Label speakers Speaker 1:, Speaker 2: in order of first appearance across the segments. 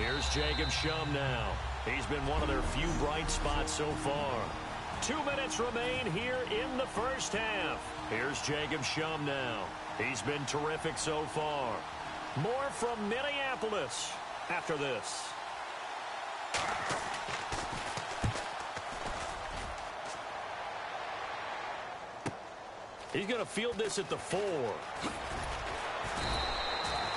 Speaker 1: Here's Shaun now. He's been one of their few bright spots so far. 2 minutes remain here in the first half. Here's Shaun now. He's been terrific so far. More from Minneapolis after this. He's going to field this at the 4.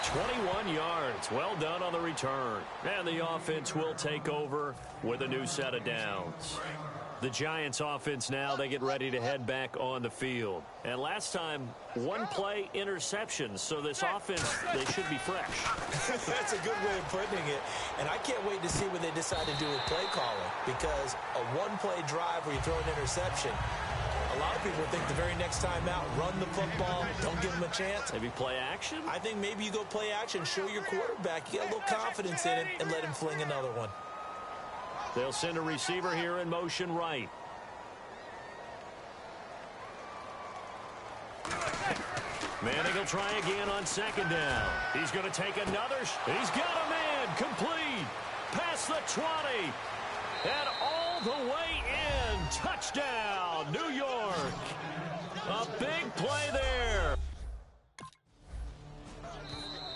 Speaker 1: 21 yards. Well done on the return. And the offense will take over with a new set of downs. The Giants offense now, they get ready to head back on the field. And last time, one play interception. So this offense, they should be fresh.
Speaker 2: That's a good way of putting it. And I can't wait to see what they decide to do with play calling. Because a one-play drive where you throw an interception, a lot of people think the very next time out, run the football, don't give them a chance.
Speaker 1: Maybe play action?
Speaker 2: I think maybe you go play action, show your quarterback, you get a little confidence in him, and let him fling another one.
Speaker 1: They'll send a receiver here in motion right. Manning will try again on second down. He's going to take another. He's got a man. Complete. Past the 20. And all the way in. Touchdown, New York. A big play there.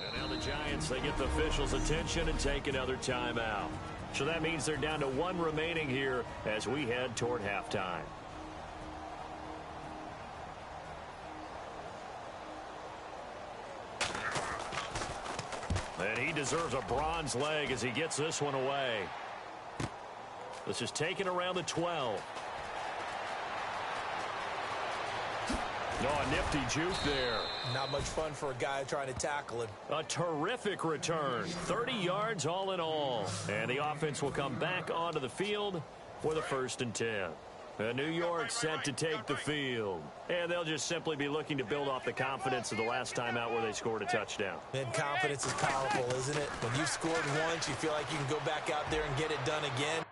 Speaker 1: And now the Giants, they get the officials' attention and take another timeout. So that means they're down to 1 remaining here as we head toward halftime. And he deserves a bronze leg as he gets this one away. This is taken around the 12. Oh, a nifty juke there.
Speaker 2: Not much fun for a guy trying to tackle him.
Speaker 1: A terrific return. 30 yards all in all. And the offense will come back onto the field for the 1st and 10. New York set to take the field. And they'll just simply be looking to build off the confidence of the last time out where they scored a touchdown.
Speaker 2: And confidence is powerful, isn't it? When you've scored once, you feel like you can go back out there and get it done again.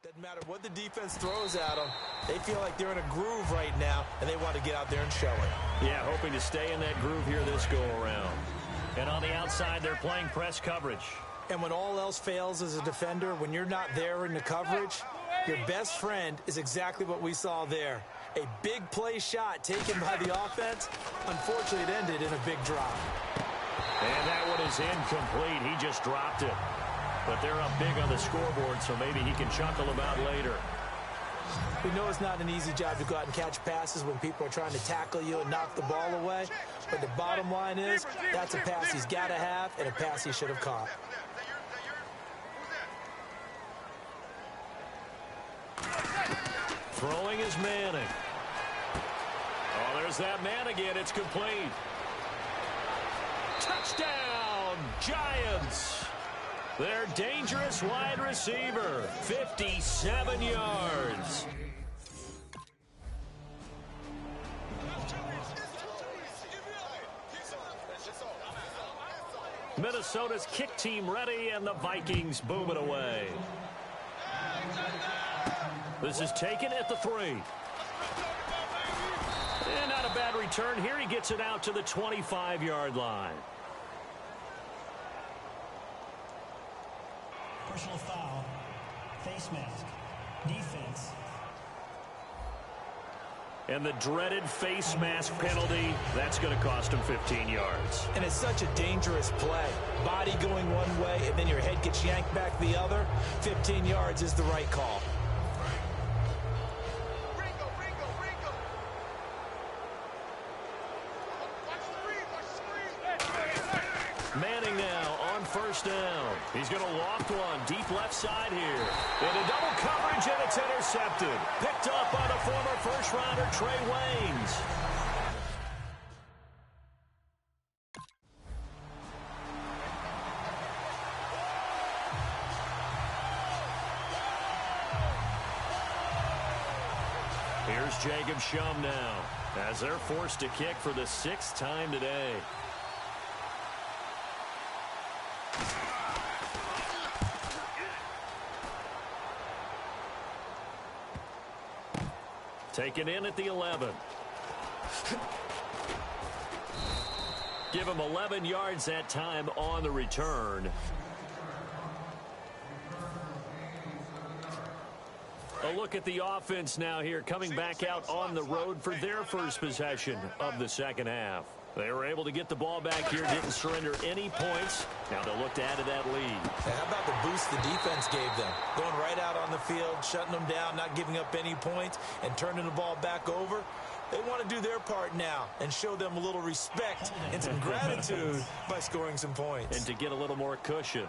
Speaker 2: Doesn't matter what the defense throws at them. They feel like they're in a groove right now, and they want to get out there and show it.
Speaker 1: Yeah, hoping to stay in that groove here this go-around. And on the outside, they're playing press coverage.
Speaker 2: And when all else fails as a defender, when you're not there in the coverage, your best friend is exactly what we saw there. A big play shot taken by the offense. Unfortunately, it ended in a big drop.
Speaker 1: And that one is incomplete. He just dropped it. But they're up big on the scoreboard, so maybe he can chuckle about later.
Speaker 2: We know it's not an easy job to go out and catch passes when people are trying to tackle you and knock the ball away. But the bottom line is, that's a pass he's got to have and a pass he should have caught.
Speaker 1: Throwing is Manning. Oh, there's that man again. It's complete. Touchdown, Giants. Their dangerous wide receiver, 57 yards. Minnesota's kick team ready, and the Vikings boom it away. This is taken at the 3. And not a bad return here. He gets it out to the 25-yard line.
Speaker 3: Personal foul, face mask, defense.
Speaker 1: And the dreaded face mask penalty, that's going to cost him 15 yards.
Speaker 2: And it's such a dangerous play. Body going one way, and then your head gets yanked back the other. 15 yards is the right call.
Speaker 1: Manning now on 1st down. He's going to loft one deep left side here. Into double coverage, and it's intercepted. Picked up by the former first-rounder Trey Waynes. Here's Jacob Shaun now as they're forced to kick for the 6th time today. Taken in at the 11. Give him 11 yards that time on the return. A look at the offense now here, coming back out on the road for their first possession of the second half. They were able to get the ball back here, didn't surrender any points. Now they'll look to add to that lead.
Speaker 2: And how about the boost the defense gave them? Going right out on the field, shutting them down, not giving up any points, and turning the ball back over. They want to do their part now and show them a little respect and some gratitude by scoring some points.
Speaker 1: And to get a little more cushion.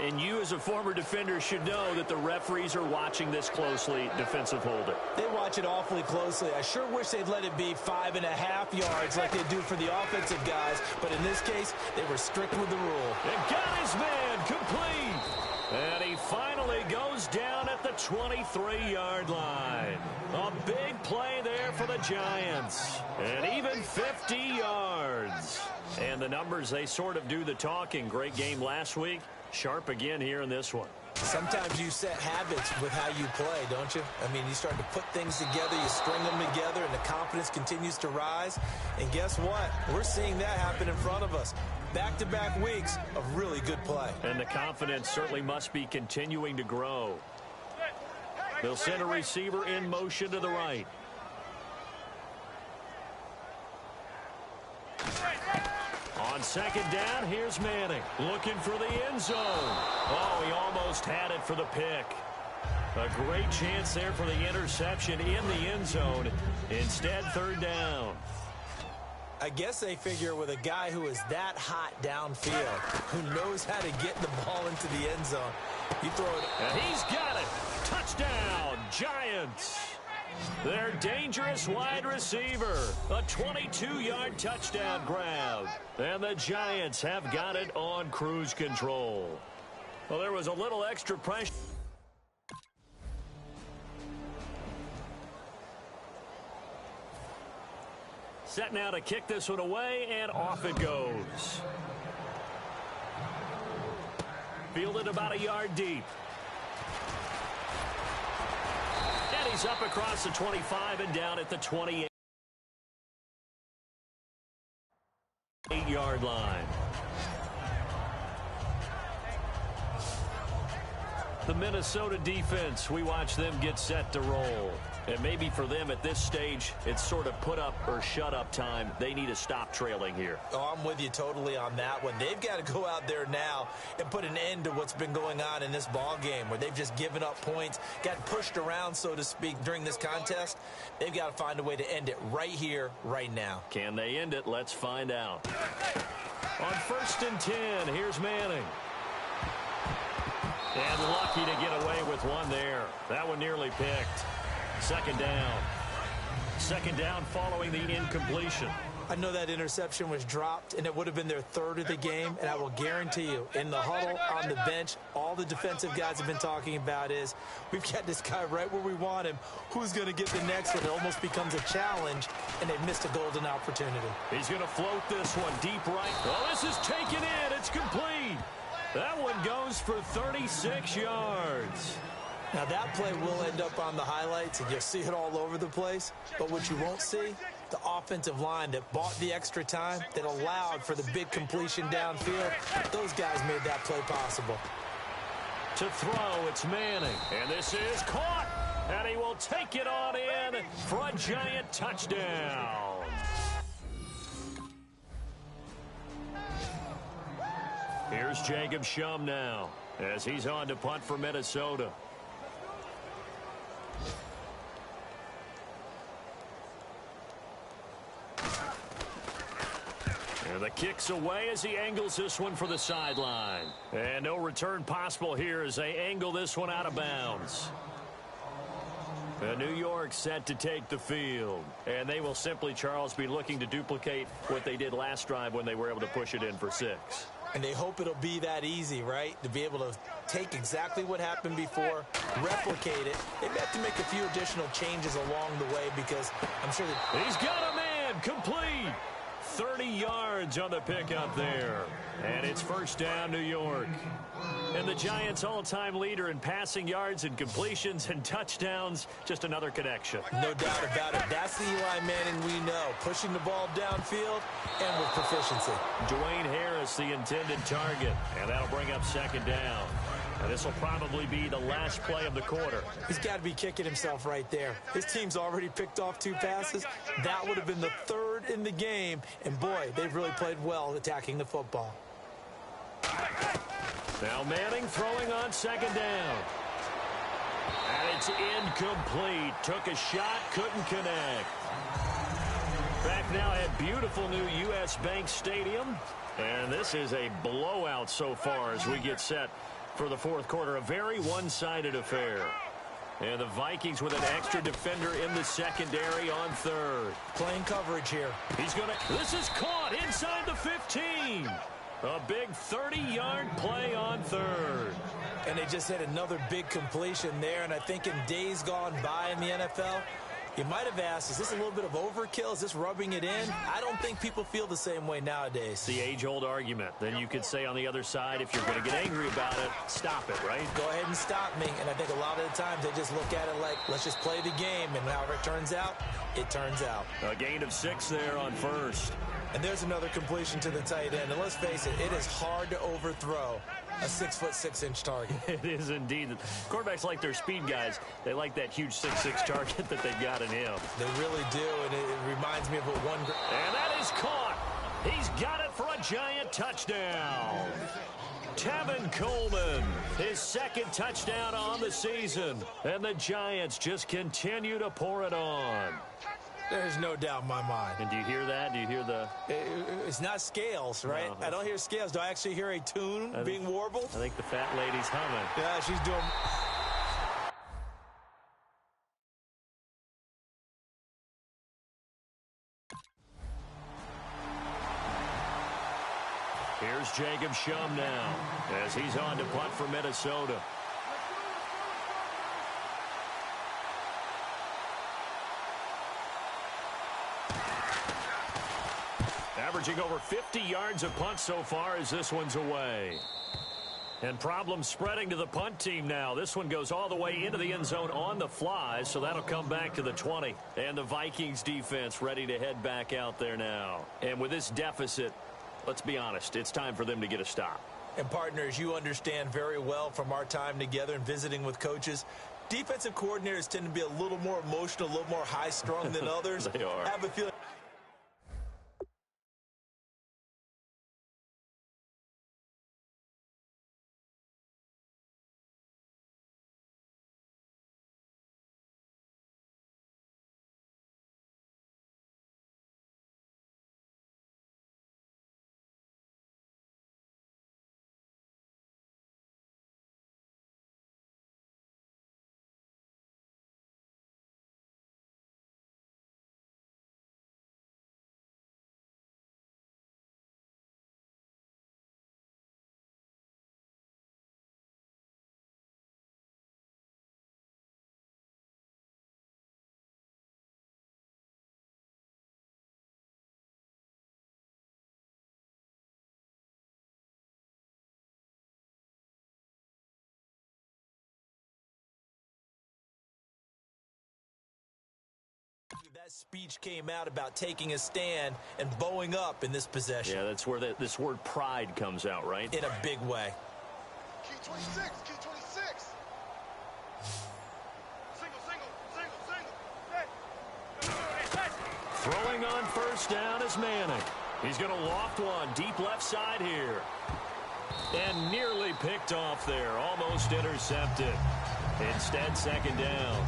Speaker 1: And you as a former defender should know that the referees are watching this closely, defensive holder.
Speaker 2: They watch it awfully closely. I sure wish they'd let it be 5.5 yards like they do for the offensive guys. But in this case, they were strict with the rule.
Speaker 1: And got his man complete. And he finally goes down at the 23-yard line. A big play there for the Giants. And even 50 yards. And the numbers, they sort of do the talking. Great game last week. Sharp again here in this one.
Speaker 2: Sometimes you set habits with how you play, don't you? I mean, you start to put things together, you string them together, and the confidence continues to rise. And guess what? We're seeing that happen in front of us. Back-to-back weeks of really good play.
Speaker 1: And the confidence certainly must be continuing to grow. They'll send a receiver in motion to the right. On second down, here's Manning. Looking for the end zone. Oh, he almost had it for the pick. A great chance there for the interception in the end zone. Instead, third down.
Speaker 2: I guess they figure with a guy who is that hot downfield, who knows how to get the ball into the end zone, you throw it.
Speaker 1: And he's got it. Touchdown, Giants. Their dangerous wide receiver. A 22-yard touchdown grab. And the Giants have got it on cruise control. Well, there was a little extra pressure. Set now to kick this one away, and off it goes. Fielded about a yard deep. And he's up across the 25 and down at the 28-yard line. The Minnesota defense, we watch them get set to roll. And maybe for them at this stage, it's sort of put up or shut up time. They need to stop trailing here.
Speaker 2: Oh, I'm with you totally on that one. They've got to go out there now and put an end to what's been going on in this ball game where they've just given up points, got pushed around, so to speak, during this contest. They've got to find a way to end it right here, right now.
Speaker 1: Can they end it? Let's find out. On 1st and 10, here's Manning. And lucky to get away with one there. That one nearly picked. Second down. Second down following the incompletion.
Speaker 2: I know that interception was dropped, and it would have been their third of the game, and I will guarantee you, in the huddle, on the bench, all the defensive guys have been talking about is, we've got this guy right where we want him. Who's going to get the next one? It almost becomes a challenge, and they've missed a golden opportunity.
Speaker 1: He's going to float this one deep right. Well, this is taken in. It's complete. That one goes for 36 yards.
Speaker 2: Now, that play will end up on the highlights, and you'll see it all over the place. But what you won't see, the offensive line that bought the extra time, that allowed for the big completion downfield, those guys made that play possible.
Speaker 1: To throw, it's Manning. And this is caught. And he will take it on in for a Giant touchdown. Here's Jacob Shaun now as he's on to punt for Minnesota. And the kick's away as he angles this one for the sideline. And no return possible here as they angle this one out of bounds. And New York set to take the field. And they will simply, Charles, be looking to duplicate what they did last drive when they were able to push it in for 6.
Speaker 2: And they hope it'll be that easy, right? To be able to take exactly what happened before, replicate it. They may have to make a few additional changes along the way because I'm sure that...
Speaker 1: He's got a man, complete. 30 yards on the pickup there. And it's first down, New York. And the Giants' all-time leader in passing yards and completions and touchdowns, just another connection.
Speaker 2: No doubt about it. That's the Eli Manning we know. Pushing the ball downfield and with proficiency.
Speaker 1: Dwayne Harris, the intended target. And that'll bring up second down. And this will probably be the last play of the quarter.
Speaker 2: He's got to be kicking himself right there. His team's already picked off 2 passes. That would have been the 3rd in the game. And, boy, they've really played well attacking the football.
Speaker 1: Now Manning throwing on second down. And it's incomplete. Took a shot, couldn't connect. Back now at beautiful new U.S. Bank Stadium. And this is a blowout so far as we get set for the 4th quarter. A very one-sided affair. And the Vikings with an extra defender in the secondary on 3rd.
Speaker 2: Playing coverage here.
Speaker 1: He's going to... This is caught inside the 15. A big 30-yard play on 3rd.
Speaker 2: And they just had another big completion there. And I think in days gone by in the NFL, you might have asked, is this a little bit of overkill? Is this rubbing it in? I don't think people feel the same way nowadays.
Speaker 1: The age-old argument. Then you could say on the other side, if you're going to get angry about it, stop it, right?
Speaker 2: Go ahead and stop me. And I think a lot of the times they just look at it like, let's just play the game. And however it turns out, it turns out.
Speaker 1: A gain of 6 there on 1st.
Speaker 2: And there's another completion to the tight end. And let's face it, it is hard to overthrow a 6'6" target.
Speaker 1: It is indeed. Quarterbacks like their speed guys. They like that huge 6'6" target that they've got in him.
Speaker 2: They really do, and it reminds me of what one...
Speaker 1: And that is caught. He's got it for a Giant touchdown. Tevin Coleman, his 2nd touchdown on the season. And the Giants just continue to pour it on.
Speaker 2: There's no doubt in my mind.
Speaker 1: And do you hear that? Do you hear the...
Speaker 2: It's not scales, right? No, I don't hear scales. Do I actually hear a tune being warbled?
Speaker 1: I think the fat lady's humming.
Speaker 2: Yeah, she's doing...
Speaker 1: Here's Jacob Shaun now as he's on to punt for Minnesota. Averaging over 50 yards a punt so far as this one's away. And problems spreading to the punt team now. This one goes all the way into the end zone on the fly, so that'll come back to the 20. And the Vikings defense ready to head back out there now. And with this deficit, let's be honest, it's time for them to get a stop.
Speaker 2: And partners, you understand very well from our time together and visiting with coaches, defensive coordinators tend to be a little more emotional, a little more high-strung than others.
Speaker 1: They are.
Speaker 2: I have a feeling... That speech came out about taking a stand and bowing up in this possession.
Speaker 1: Yeah, that's where this word pride comes out, right?
Speaker 2: In a big way.
Speaker 4: Key 26, key 26. Single.
Speaker 1: Throwing on first down is Manning. He's going to loft one deep left side here. And nearly picked off there. Almost intercepted. Instead, second down.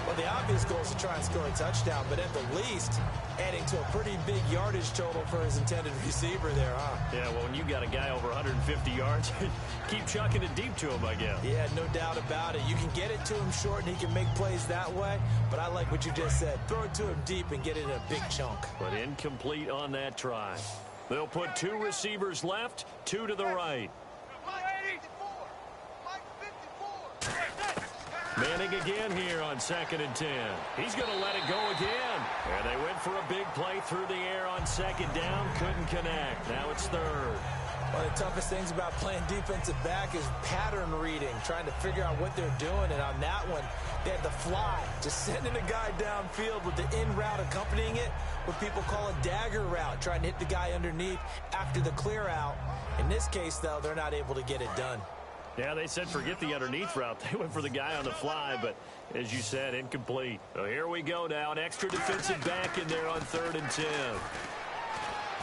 Speaker 2: Well, the obvious goal is to try and score a touchdown, but at the least, adding to a pretty big yardage total for his intended receiver there, huh?
Speaker 1: Yeah, well, when you got a guy over 150 yards, keep chucking it deep to him, I guess.
Speaker 2: Yeah, no doubt about it. You can get it to him short, and he can make plays that way, but I like what you just said. Throw it to him deep and get it in a big chunk.
Speaker 1: But incomplete on that try. They'll put 2 receivers left, 2 to the right. Manning again here on 2nd and 10. He's going to let it go again. And they went for a big play through the air on 2nd down. Couldn't connect. Now it's 3rd.
Speaker 2: One of the toughest things about playing defensive back is pattern reading, trying to figure out what they're doing. And on that one, they had the fly, just sending a guy downfield with the in route accompanying it, what people call a dagger route, trying to hit the guy underneath after the clear out. In this case, though, they're not able to get it done.
Speaker 1: Yeah, they said forget the underneath route. They went for the guy on the fly, but as you said, incomplete. So here we go now. An extra defensive back in there on 3rd and 10.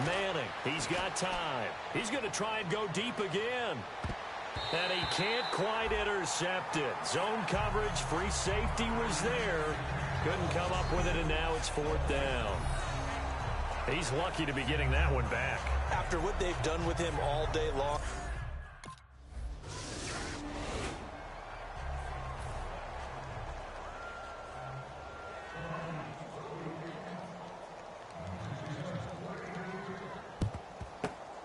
Speaker 1: Manning, he's got time. He's going to try and go deep again. And he can't quite intercept it. Zone coverage, free safety was there. Couldn't come up with it, and now it's 4th down. He's lucky to be getting that one back.
Speaker 2: After what they've done with him all day long.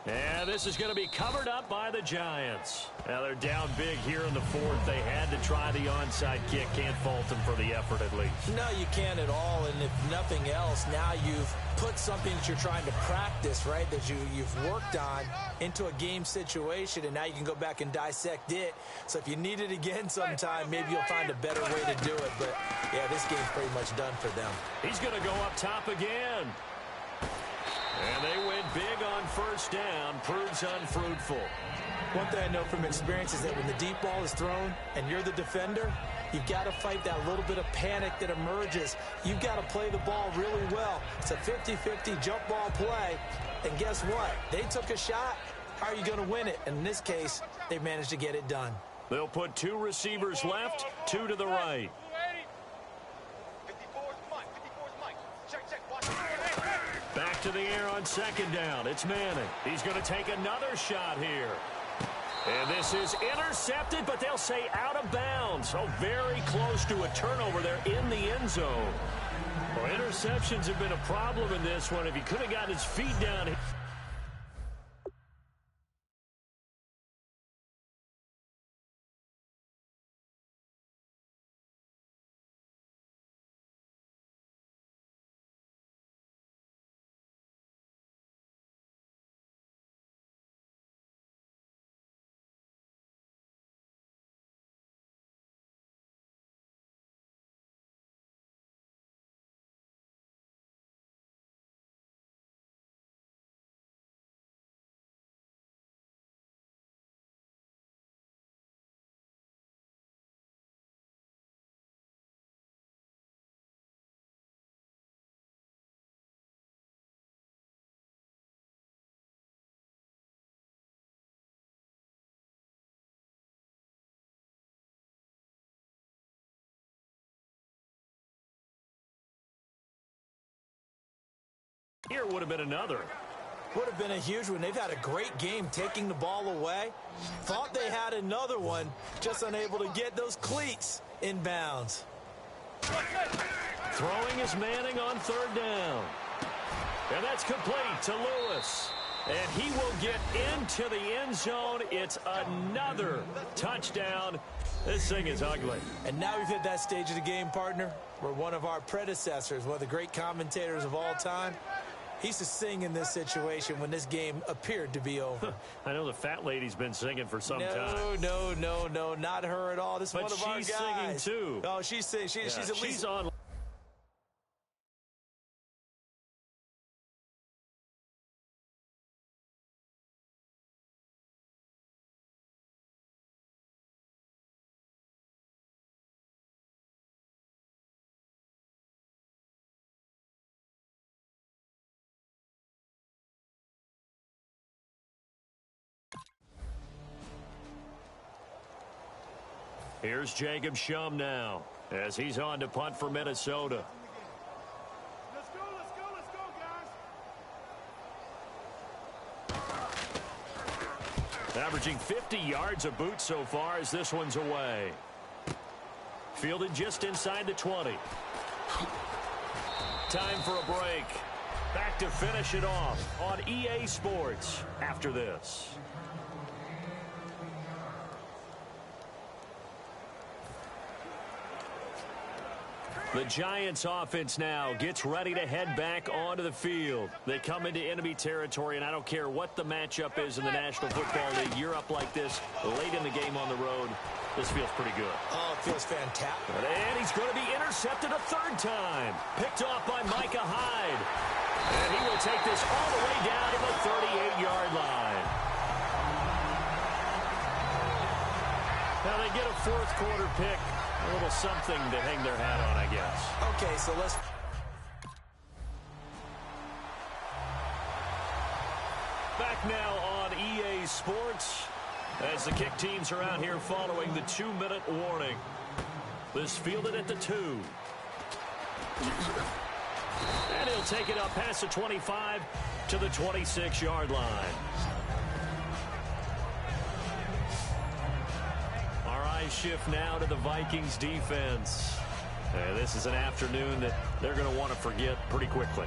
Speaker 1: And this is going to be covered up by the Giants. Now they're down big here in the 4th. They had to try the onside kick. Can't fault them for the effort at least.
Speaker 2: No, you can't at all. And if nothing else, now you've put something that you're trying to practice, right, that you've worked on into a game situation, and now you can go back and dissect it. So if you need it again sometime, maybe you'll find a better way to do it. But, yeah, this game's pretty much done for them.
Speaker 1: He's going to go up top again. And they went big on 1st down. Proves unfruitful.
Speaker 2: One thing I know from experience is that when the deep ball is thrown and you're the defender, you've got to fight that little bit of panic that emerges. You've got to play the ball really well. It's a 50-50 jump ball play. And guess what? They took a shot. How are you going to win it? And in this case, they managed to get it done.
Speaker 1: They'll put 2 receivers left, 2 to the right. Back to the air on 2nd down. It's Manning. He's going to take another shot here. And this is intercepted, but they'll say out of bounds. So very close to a turnover there in the end zone. Well, interceptions have been a problem in this one. If he could have gotten his feet down. Here would have been another.
Speaker 2: Would have been a huge one. They've had a great game taking the ball away. Thought they had another one, just unable to get those cleats in bounds.
Speaker 1: Throwing is Manning on 3rd down. And that's complete to Lewis. And he will get into the end zone. It's another touchdown. This thing is ugly.
Speaker 2: And now we've hit that stage of the game, partner, where one of our predecessors, one of the great commentators of all time, he used to sing in this situation when this game appeared to be over.
Speaker 1: I know the fat lady's been singing for some time.
Speaker 2: No, not her at all. This is one of our guys.
Speaker 1: But she's singing too.
Speaker 2: Oh, she's singing. She's at least
Speaker 1: she's on. Here's Jacob Shaun now as he's on to punt for Minnesota.
Speaker 4: Let's go, guys.
Speaker 1: Averaging 50 yards a boot so far as this one's away. Fielded just inside the 20. Time for a break. Back to finish it off on EA Sports after this. The Giants offense now gets ready to head back onto the field. They come into enemy territory, and I don't care what the matchup is in the National Football League. You're up like this late in the game on the road. This feels pretty good.
Speaker 2: Oh, it feels fantastic.
Speaker 1: And he's going to be intercepted a third time. Picked off by Micah Hyde. And he will take this all the way down to the 38-yard line. Now they get a fourth quarter pick. A little something to hang their hat on, I guess.
Speaker 2: Okay, so let's...
Speaker 1: Back now on EA Sports as the kick teams are out here following the 2-minute warning. This fielded at the 2. And he'll take it up past the 25 to the 26-yard line. Our eyes shift now to the Vikings defense. This is an afternoon that they're going to want to forget pretty quickly.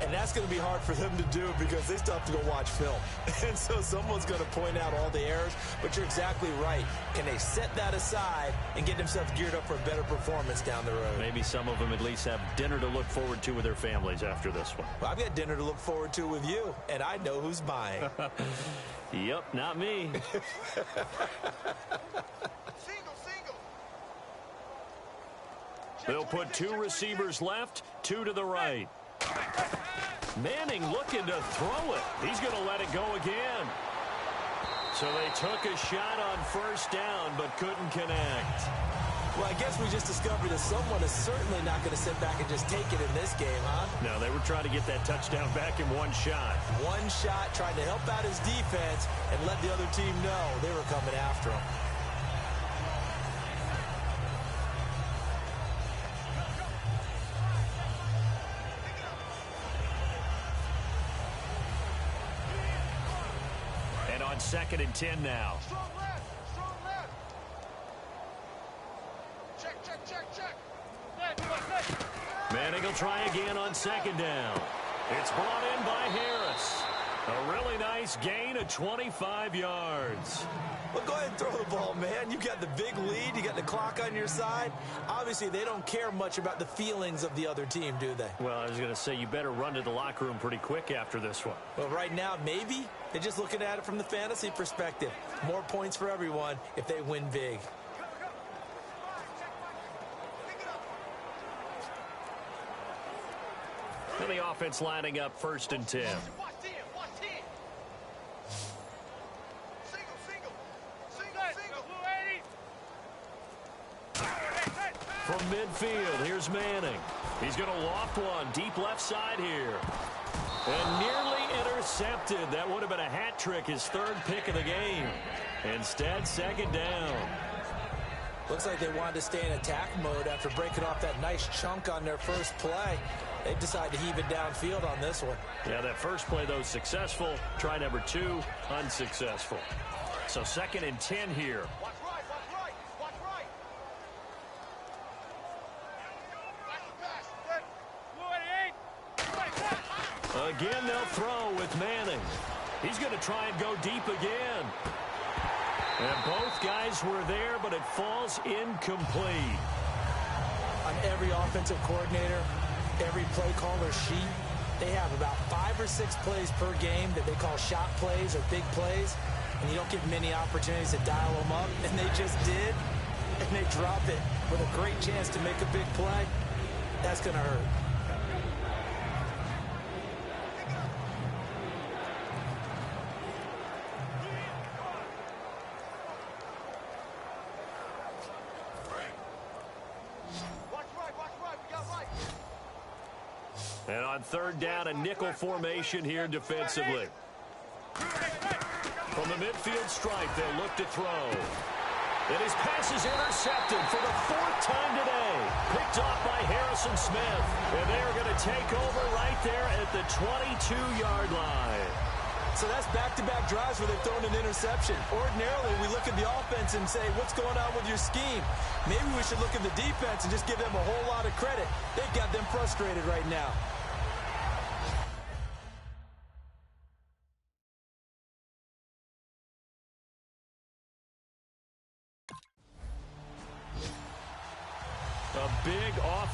Speaker 2: And that's going to be hard for them to do because they still have to go watch film. And so someone's going to point out all the errors. But you're exactly right. Can they set that aside and get themselves geared up for a better performance down the road?
Speaker 1: Maybe some of them at least have dinner to look forward to with their families after this one.
Speaker 2: Well, I've got dinner to look forward to with you, and I know who's buying.
Speaker 1: Yep, not me. They'll put 2 receivers left, 2 to the right. Manning looking to throw it. He's going to let it go again. So they took a shot on first down, but couldn't connect.
Speaker 2: Well, I guess we just discovered that someone is certainly not going to sit back and just take it in this game, huh?
Speaker 1: No, they were trying to get that touchdown back in one shot.
Speaker 2: One shot, trying to help out his defense and let the other team know they were coming after him.
Speaker 1: And on 2nd and 10 now.
Speaker 4: Strong left. Strong left. Check.
Speaker 1: Manning will try again on 2nd down. It's brought in by Harris. A really nice gain of 25 yards.
Speaker 2: Well, go ahead and throw the ball, man. You got the big lead. You got the clock on your side. Obviously, they don't care much about the feelings of the other team, do they?
Speaker 1: Well, I was going to say you better run to the locker room pretty quick after this one.
Speaker 2: Well, right now, maybe. They're just looking at it from the fantasy perspective. More points for everyone if they win big.
Speaker 1: And the offense lining up 1st and 10.
Speaker 4: Watch 10. Single.
Speaker 1: From midfield, here's Manning. He's going to loft one deep left side here. And nearly intercepted. That would have been a hat trick, his 3rd pick of the game. Instead, 2nd down.
Speaker 2: Looks like they wanted to stay in attack mode after breaking off that nice chunk on their first play. They decided to heave it downfield on this one.
Speaker 1: Yeah, that first play, though, successful. Try number 2, unsuccessful. So 2nd and 10 here.
Speaker 4: Watch right.
Speaker 1: Again, they'll throw with Manning. He's going to try and go deep again. And both guys were there, but it falls incomplete.
Speaker 2: On every offensive coordinator, every play caller sheet, they have about 5 or 6 plays per game that they call shot plays or big plays, and you don't get many opportunities to dial them up, and they just did, and they drop it with a great chance to make a big play. That's going to hurt.
Speaker 1: And on 3rd down, a nickel formation here defensively. From the midfield stripe, they'll look to throw. And his pass is intercepted for the 4th time today. Picked off by Harrison Smith. And they're going to take over right there at the 22-yard line.
Speaker 2: So that's back-to-back drives where they've thrown an interception. Ordinarily, we look at the offense and say, what's going on with your scheme? Maybe we should look at the defense and just give them a whole lot of credit. They've got them frustrated right now.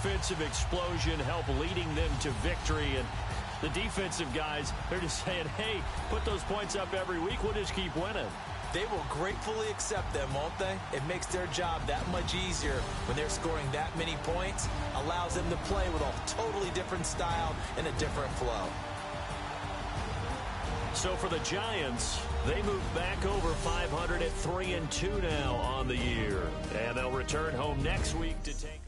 Speaker 1: offensive explosion help leading them to victory. And the defensive guys, they're just saying, hey, put those points up every week. We'll just keep winning.
Speaker 2: They will gratefully accept them, won't they? It makes their job that much easier when they're scoring that many points. Allows them to play with a totally different style and a different flow.
Speaker 1: So for the Giants, they move back over 500 at 3-2 now on the year. And they'll return home next week to take...